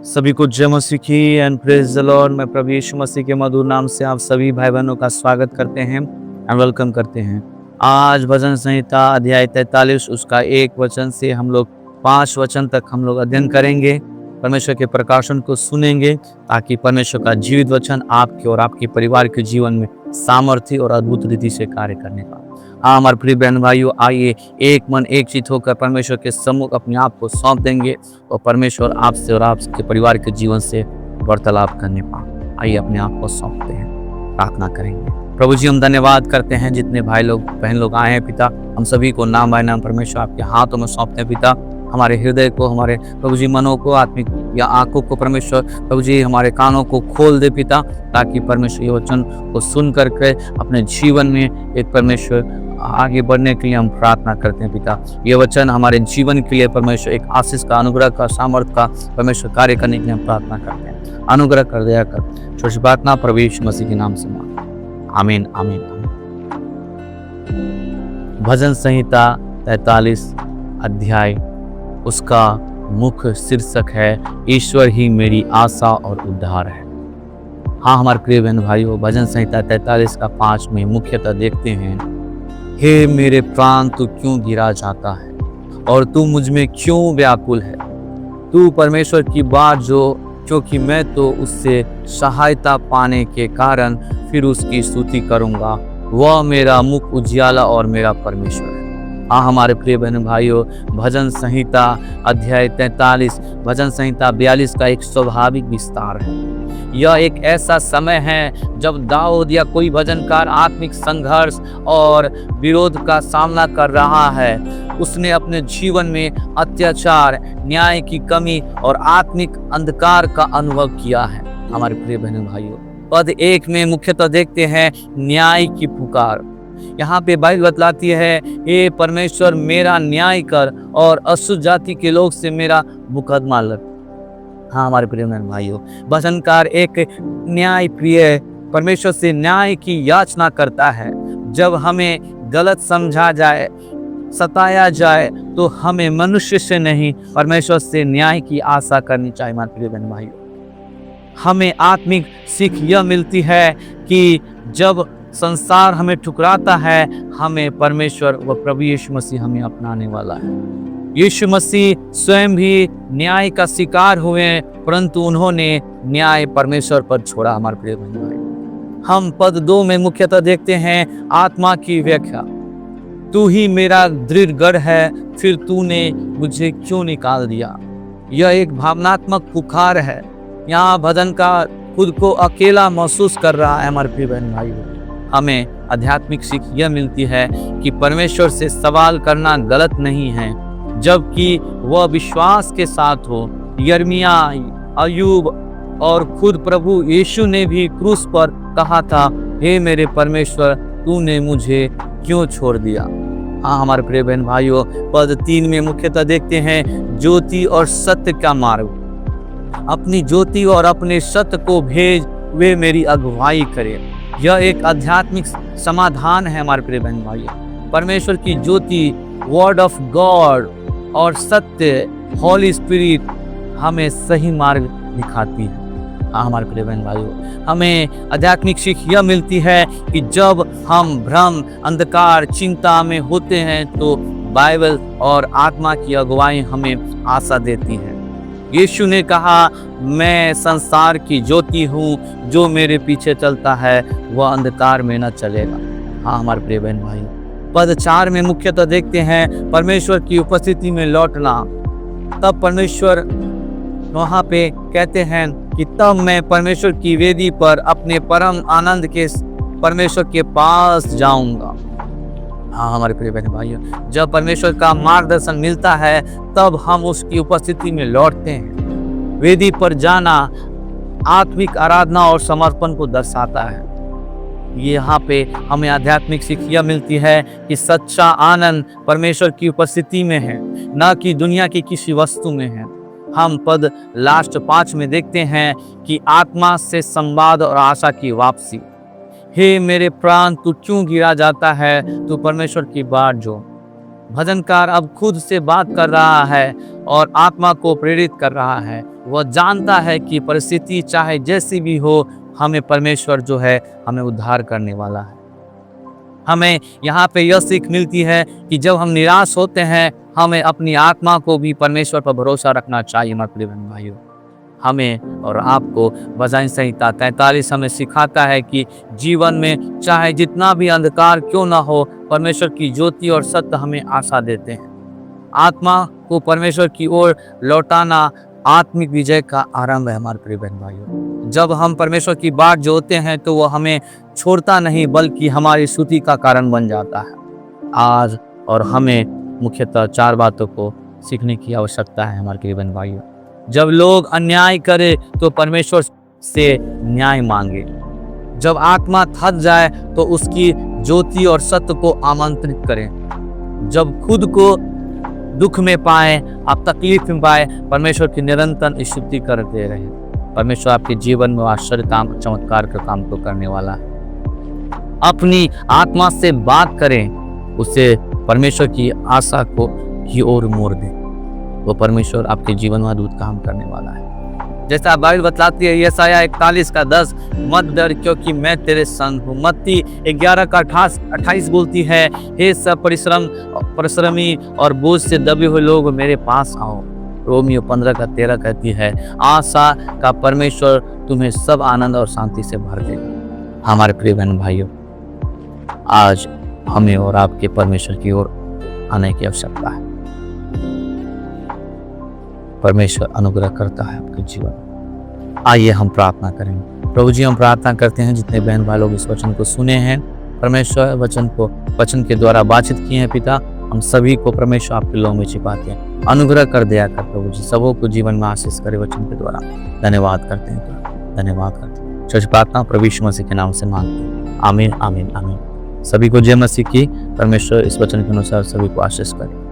सभी को जय मसीह की एंड प्रेज द लॉर्ड। मैं प्रभु यीशु मसीह के मधुर नाम से आप सभी भाई बहनों का स्वागत करते हैं एंड वेलकम करते हैं। आज भजन संहिता अध्याय 43 उसका 1 वचन से हम लोग 5 वचन तक हम लोग अध्ययन करेंगे, परमेश्वर के प्रकाशन को सुनेंगे ताकि परमेश्वर का जीवित वचन आपके और आपके परिवार के जीवन में सामर्थ्य और अद्भुत रीति से कार्य करने का। हमारे प्रिय बहन भाइयों, आइए एक मन एक चित होकर परमेश्वर के सम्मुख अपने आप को सौंप देंगे और परमेश्वर आपसे और आपके परिवार के जीवन से वार्तालाप करने पाए। आइए अपने आप को सौंपते हैं, प्रार्थना करेंगे। प्रभु जी, हम धन्यवाद करते हैं जितने भाई लोग बहन लोग आए हैं पिता, हम सभी को नाम बाय नाम परमेश्वर आपके हाथों में सौंपते हैं पिता। हमारे हृदय को, हमारे प्रभु जी मनों को, आत्मिक या आंखों को परमेश्वर प्रभु जी हमारे कानों को खोल दे पिता, ताकि परमेश्वर ये वचन को सुन करके अपने जीवन में एक परमेश्वर आगे बढ़ने के लिए हम प्रार्थना करते हैं पिता। ये वचन हमारे जीवन के लिए परमेश्वर एक आशीष का, अनुग्रह का, सामर्थ का परमेश्वर कार्य करने के लिए हम प्रार्थना करते हैं। अनुग्रह कर, दया कर, छोटी प्रार्थना प्रभु यीशु मसीह के नाम से मांगते, आमीन आमीन आमीन। भजन संहिता 43 अध्याय, उसका मुख्य शीर्षक है ईश्वर ही मेरी आशा और उद्धार है। हाँ हमारे प्रिय बहन भाइयों, भजन संहिता 43 का 5 में मुख्यतः देखते हैं, हे मेरे प्राण तू क्यों गिरा जाता है और तू मुझ में क्यों व्याकुल है। तू परमेश्वर की बात जो, क्योंकि मैं तो उससे सहायता पाने के कारण फिर उसकी स्तुति करूंगा। वह मेरा मुख उजियाला और मेरा परमेश्वर है। हाँ हमारे प्रिय बहन भाइयों, भजन संहिता अध्याय 43 भजन संहिता 42 का एक स्वाभाविक विस्तार है। यह एक ऐसा समय है जब दाऊद या कोई भजनकार आत्मिक संघर्ष और विरोध का सामना कर रहा है। उसने अपने जीवन में अत्याचार, न्याय की कमी और आत्मिक अंधकार का अनुभव किया है। हमारे प्रिय बहन भाइयों, पद 1 में मुख्यतः देखते हैं न्याय की पुकार। यहाँ पे बाइबल बतलाती है, हे परमेश्वर मेरा न्याय कर और अशुद्ध जाति के लोग से मेरा मुकदमा लड़। हाँ हमारे प्रिय भाइयों, भजनकार एक न्याय प्रिय परमेश्वर से न्याय की याचना करता है। जब हमें गलत समझा जाए, सताया जाए, तो हमें मनुष्य से नहीं परमेश्वर से न्याय की आशा करनी चाहिए। हमारे प्रिय बहन भाइयों, हमें आत्मिक सीख यह मिलती है कि जब संसार हमें ठुकराता है, हमें परमेश्वर व प्रभु यीशु मसीह हमें अपनाने वाला है। यीशु मसीह स्वयं भी न्याय का शिकार हुए, परंतु उन्होंने न्याय परमेश्वर पर छोड़ा। हमारे प्रिय भाई, हम पद 2 में मुख्यतः देखते हैं आत्मा की व्याख्या। तू ही मेरा दृढ़ गढ़ है, फिर तूने मुझे क्यों निकाल दिया। यह एक भावनात्मक पुकार है। यहाँ भजनकार खुद को अकेला महसूस कर रहा है। हमारे प्रिय बहन भाइयों, हमें आध्यात्मिक सीख यह मिलती है कि परमेश्वर से सवाल करना गलत नहीं है, जबकि वह विश्वास के साथ हो। यिर्मयाह, अय्यूब और खुद प्रभु यीशु ने भी क्रूस पर कहा था, हे मेरे परमेश्वर तूने मुझे क्यों छोड़ दिया। हाँ हमारे प्रिय बहन भाइयों, पद 3 में मुख्यतः देखते हैं ज्योति और सत्य का मार्ग। अपनी ज्योति और अपने सत्य को भेज, वे मेरी अगुवाई करे। यह एक आध्यात्मिक समाधान है। हमारे प्रिय बहन भाइयों, परमेश्वर की ज्योति वर्ड ऑफ गॉड और सत्य होली स्पिरिट हमें सही मार्ग दिखाती है। हाँ हमारे प्रिय बहन भाइयों, हमें आध्यात्मिक सीख यह मिलती है कि जब हम भ्रम, अंधकार, चिंता में होते हैं तो बाइबल और आत्मा की अगुवाई हमें आशा देती है। यीशु ने कहा, मैं संसार की ज्योति हूँ, जो मेरे पीछे चलता है वह अंधकार में न चलेगा। हाँ हमारे प्रिय बहन भाई, पद 4 में मुख्यतः देखते हैं परमेश्वर की उपस्थिति में लौटना। तब परमेश्वर वहाँ पे कहते हैं कि तब मैं परमेश्वर की वेदी पर अपने परम आनंद के परमेश्वर के पास जाऊंगा। हाँ हमारे प्रिय बहन भाइयों, जब परमेश्वर का मार्गदर्शन मिलता है तब हम उसकी उपस्थिति में लौटते हैं। वेदी पर जाना आत्मिक आराधना और समर्पण को दर्शाता है। यहाँ पे हमें आध्यात्मिक सीख यह मिलती है कि सच्चा आनंद परमेश्वर की उपस्थिति में है, न कि दुनिया की किसी वस्तु में है। हम पद लास्ट 5 में देखते हैं कि आत्मा से संवाद और आशा की वापसी। हे मेरे प्राण तू क्यों गिरा जाता है, तू परमेश्वर की बात जो। भजनकार अब खुद से बात कर रहा है और आत्मा को प्रेरित कर रहा है। वह जानता है कि परिस्थिति चाहे जैसी भी हो, हमें परमेश्वर जो है हमें उद्धार करने वाला है। हमें यहाँ पे यह सीख मिलती है कि जब हम निराश होते हैं, हमें अपनी आत्मा को भी परमेश्वर पर भरोसा रखना चाहिए। हमारे प्रिय बहन भाइयों, हमें और आपको भजन संहिता 43 हमें सिखाता है कि जीवन में चाहे जितना भी अंधकार क्यों ना हो, परमेश्वर की ज्योति और सत्य हमें आशा देते हैं। आत्मा को परमेश्वर की ओर लौटाना आत्मिक विजय का आरंभ है। हमारे प्रिय बहन भाइयों, जब हम परमेश्वर की बाट जोते हैं तो वह हमें छोड़ता नहीं, बल्कि हमारी स्तुति का कारण बन जाता है। आज और हमें मुख्यतः 4 बातों को सीखने की आवश्यकता है। हमारे प्रिय बहन भाइयों, जब लोग अन्याय करें तो परमेश्वर से न्याय मांगे। जब आत्मा थक जाए तो उसकी ज्योति और सत्य को आमंत्रित करें। जब खुद को दुख में पाए, आप तकलीफ में पाए, परमेश्वर की निरंतर स्तुति करते रहें। परमेश्वर आपके जीवन में आश्चर्य काम, चमत्कार का काम तो करने वाला है। अपनी आत्मा से बात करें, उसे परमेश्वर की आशा को की ओर मोड़ दें। वो परमेश्वर आपके जीवन में अद्भुत काम करने वाला है। जैसा बाइबल बतलाती है यशायाह 41:10, मत डर क्योंकि मैं तेरे संग हूँ। मत्ती 11:28 बोलती है, हे सब परिश्रमी और बोझ से दबे हुए लोग मेरे पास आओ। रोमियो 15:13 कहती है, आशा का परमेश्वर तुम्हें सब आनंद और शांति से भर देगा। हमारे प्रिय बहन भाइयों, आज हमें और आपके परमेश्वर की ओर आने की आवश्यकता है। परमेश्वर अनुग्रह करता है आपके जीवन। आइए हम प्रार्थना करें। प्रभु जी, हम प्रार्थना करते हैं जितने बहन भाई लोग इस वचन को सुने हैं, परमेश्वर वचन के द्वारा बातचीत किए हैं पिता, हम सभी को परमेश्वर आपके लोगों में छिपाते हैं। अनुग्रह कर दिया कर प्रभु जी, सबों को जीवन में आशीष करे वचन के द्वारा। धन्यवाद करते हैं, धन्यवाद करते हैं। सच प्रार्थना प्रभु यीशु मसीह के नाम से मांगते हैं। आमीन, आमीन, आमीन। सभी को जय मसीह की। परमेश्वर इस वचन के अनुसार सभी को आशीष करे।